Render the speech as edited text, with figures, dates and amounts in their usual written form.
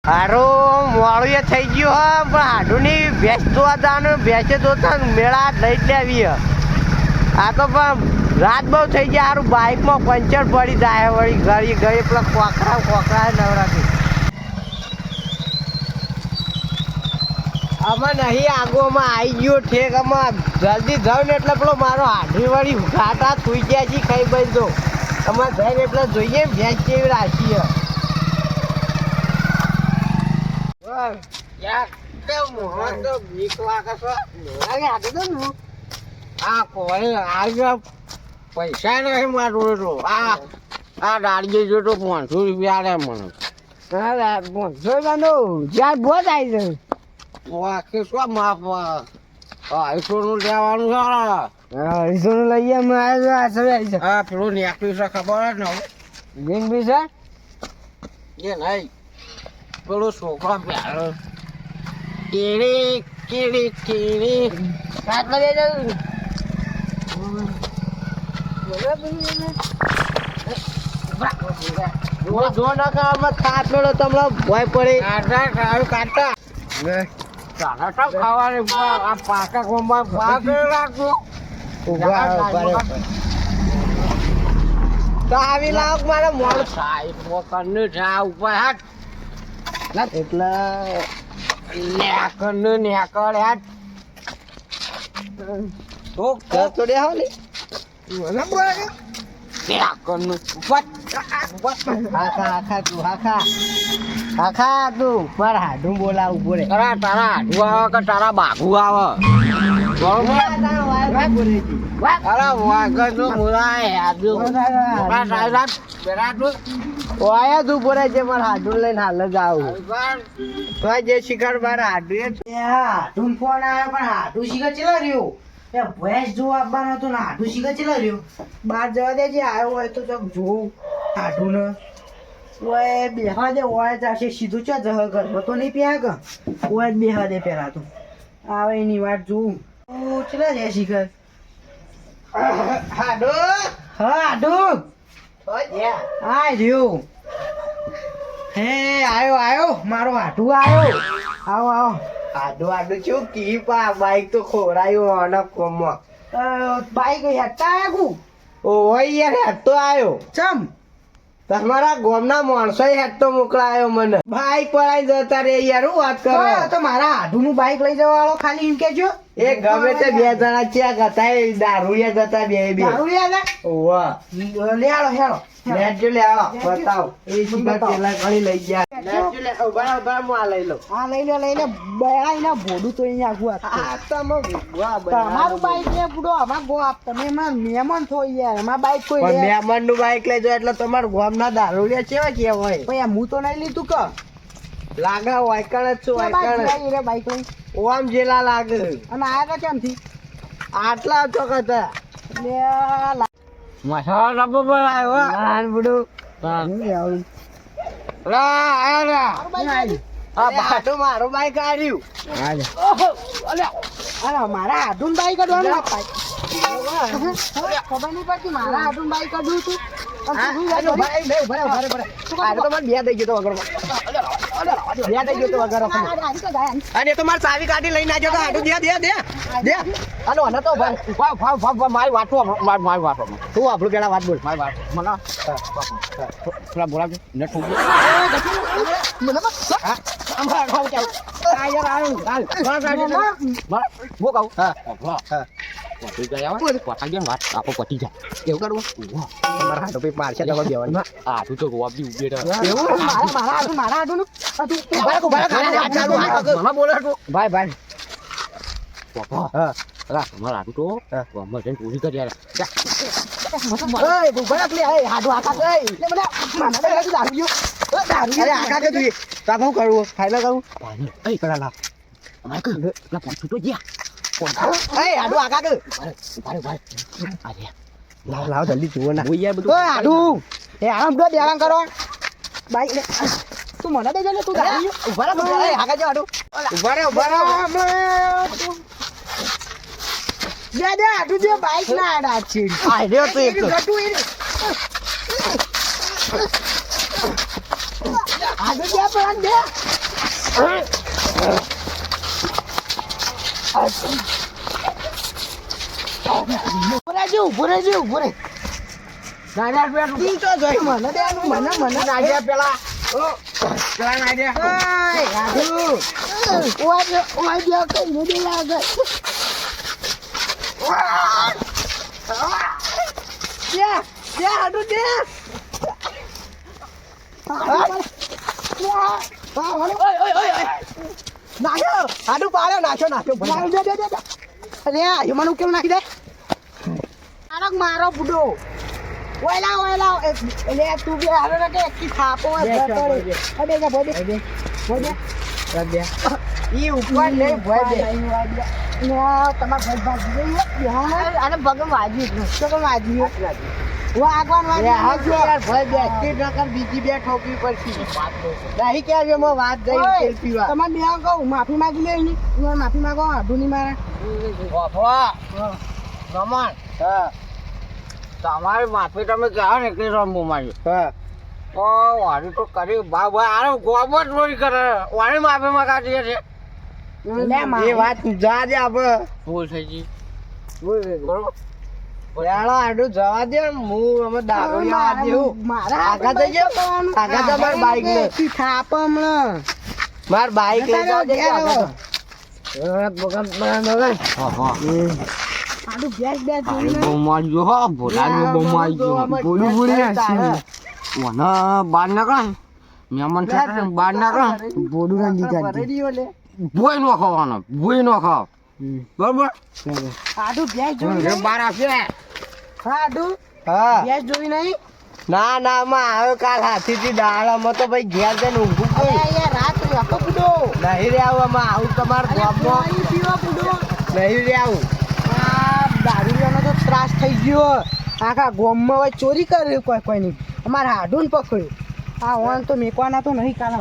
હારો મોડું એ થઈ ગયું હા પણ હાડુની ભેંસ જોવા જવાનું ભેંસે જોતા મેળા લઈ જ લેવી આ તો પણ રાત બહુ થઈ ગયા સારું બાઇકમાં પંચર પડી જાય વળી ઘડી ગઈ પેલા કોકરા નવરાથી આમાં નહીં આગોમાં આવી ગયો ઠેક આમાં જલ્દી જાવ ને એટલે પેલો મારો હાડી વળી ઘાટા સુઈ ગયા છે ખાઈ બંધો અમારે જઈને એટલે જોઈએ ભેંસ કેવી રાખીએ યાર કેમ મોહન તો બીક લાગે છે લાગે આટલું તો નું આ કોઈ આજે પૈસા નહીં મારું તો આ દાડીએ જો તો 500 રૂપિયા રે મને હા 500 નો જ્યાં બહુ જાય છે વાહ કે શું માફ આઈફોન લેવાનું છે આઈફોન લઈએ મેં આવી છે હા પેલું નેકવી છે ખબર ને લિંક બી છે એ નહીં પેલો છોકરો પ્યારો કેડી સાત લગે જાઉં જો ના કામ ખાત મેળો તમને ભય પડે કાઢતા ખાવાની આ પાકા કોમમાં પાક રાખજો તો આવી લાવ મારે મોડ સાઈડ મોકરને જા ઉપર હાટ એટલે નેકર હાટ તો દે હો લે મને બોલે નેકરનું આખા તું મારા હાડું બોલાવું બોલે તારા હાડું આવે કે તારા બાઘુ આવે અરે વાગર નો બોલાય હાડું ઓયા તું બોલે છે મારા હાડું લઈને હાલ જ આવું તો જે શિખર મારા હાડું હાડું ફોન આવ્યો પણ હાડું શિખર ચેલા રહ્યો ભેંસ જોવા આપવાનો હતો ને હાડું શિખર ચેલા રહ્યો બહાર જવા દે જે આવ્યો હોય તો ચોક જોઉં હાડું ને ઓય બેહવા દે ઓય જશે સીધું ચા જહ ઘરમાં તો નહીં પ્યા કે ઓય જ બેહવા દે પેલા તો આવે એની વાત જોઉં ચલા જાય શિખર હાડો હા હાડો હા રહ્યો હે આવ્યો મારો હાડું આવ્યો આવો હાડું શું કી પા બાઈક તો ખોરાયો અને કોમમાં બાઈક હેઠતા આવ્યા ઓય યાર હેઠતો આવ્યો ચમ તમારા ગામના માણસો હેઠતો મોકલાયો મને બાઈક પડાઈ જતા રે યાર હું વાત કરો તો મારા હાડુનું બાઈક લઈ જવા વાળો ખાલી એમ કેજો એ ગમે તે બે જણા ચેક હતા દારૂડિયા જતા બે દારૂડિયા ઓવા લે આલો હેલો લેજો લે આલો બતાવો એ શિકાર પેલા ઘણી લઈ ગયા લેજો લે બરાબર હું આ લઈ લો લઈને બેળાઈના ભોડું તો અહીંયા આખું આ તમ તમારું બાઈક ને પૂડો અમાર ગો આપ તમે મહેમાન થો યાર અમાર બાઈક કોઈ મહેમાન નું બાઈક લઈ જો એટલે તમારું ગામના દારૂડિયા કેવા કે હોય ભાઈ હું તો નહીં લીધું કે લાગે વાયકણ જ છું વાયકણ રે બાઈક લઈ ઓમ જેલા લાગે અને આયા કેમ થી આટલા ચોકત લે મસાલા રબ પર આવ્યો નાન બડો લા આયા આ બાટો મારો બાઈક આવ્યું અરે મારા હાડું બાઈક કાઢવાનું ખબર નહીં પડતી મારા હાડું બાઈક કાઢ્યું તું અને તો મારે ચાવી કાઢી લઈને આવ્યો તો હાડું દે હાલો અને તો મારી વાતો મારી વાતો તું આપણું પેલા વાત બોલ મારી વાત મને થોડા બોલા ને પટી જાય એવું કરવું મારા હાથો પે મારશે જવા દેવાનું આ તું તો ગોવાબી ઉભી રહે એવું મારા હાથો નું તું મામા બોલે તું ભાઈ પપ્પા હા મારા હાથો તો ગોમમાં જઈને પૂરી કરી યાર ઓય તું બરાક લે એ હાડો આકા લે મને મામા દે દારૂ અરે આકા કે તું તા હું કરું ફાઈનલ કરું એ કરા લા અમાર કે લા પહોંચું તો ગયા એ હાડો આકા કે ભાઈ અરે લાવ જલ્દી જુઓ ના ઓય યાર બધું ઓય હાડુ એ આરામ દો દેવાં કરો બાઈક લે તું મને દે જલે તું ગાડી ઉભા રહો એ આગળ જાવ હાડુ ઉભા રહો દે હાડુ દે બાઈક ના આડા છે આ રે તો એક ગટુ એ હાડુ દે પણ દે ઉભો રહેજો નાડિયા પેલા તું તો જોઈ મને દે મને નાડિયા પેલા પેલા નાડિયા રાધુ ઓય દે કઈ નદી લાગે હાડુ દે હાડુ પાડ્યો નાખ્યો અરે હ્યુમન કેમ નાખી દે મારો બુડો ઓયલા એટલે તું બે હારો ને એકથી થાપો ઈ ઉપર લે ભય દે તમાર ભય ભાજી આને ભગમ વાજી તો કે વાજી આગવાન વાજી યાર ભય દે કે નકર બીજી બે ઠોકી પડતી નહીં કે હવે મો વાત જઈ તેલ પીવા તમાર બે કહું માફી માંગી લે એની માફી માંગો આઢુની મારે બાપા રમણ હા તમારી માફી તમે કહો ને કે રમવું મારી હા ઓ વાડી તો કરી બાબા આરે ગોબો ચોરી કરે વાડી માફી માંગાતી છે એ વાત જા દે આપ ભૂલ થઈ ગઈ બરોબર યાર આડું જવા દે હું અમે દાગડિયા આ દેવું મારા આગા થઈ ગયો આગા તો માર બાઈક ને થાપ હમણાં માર બાઈક લઈ જાવ દે બગમ બરાબર હા હા આડું બેસ બેસ બહુ મારજો હો ભોલાની બહુ મારજો બોડી બોડી આસી ઓના બાર ના કણ મેમન સાથે બાર ના કણ બોડું રંગી કાઢી બોય નો ખાવાનો બોય નો ખાવ બરાબર આડું બેસ જોઈ બાર આપે હા આડું હા બેસ જોઈ નહીં ના માં આવ્યો કાલ હાથીથી દાડામાં તો ભાઈ ઘેર જઈને ઊંઘું યાર રાત આખો બુડો નહીં રે આવામાં આવું તમાર ગામમાં પીવા બુડો નહીં રે આવું દારૂનો તો ત્રાસ થઈ ગયો આખા ગામમાં ચોરી કર્યું કોઈ નહીં અમારે હાડું પકડ્યું આ ઓન તો મેકવાના તો નહીં કાલે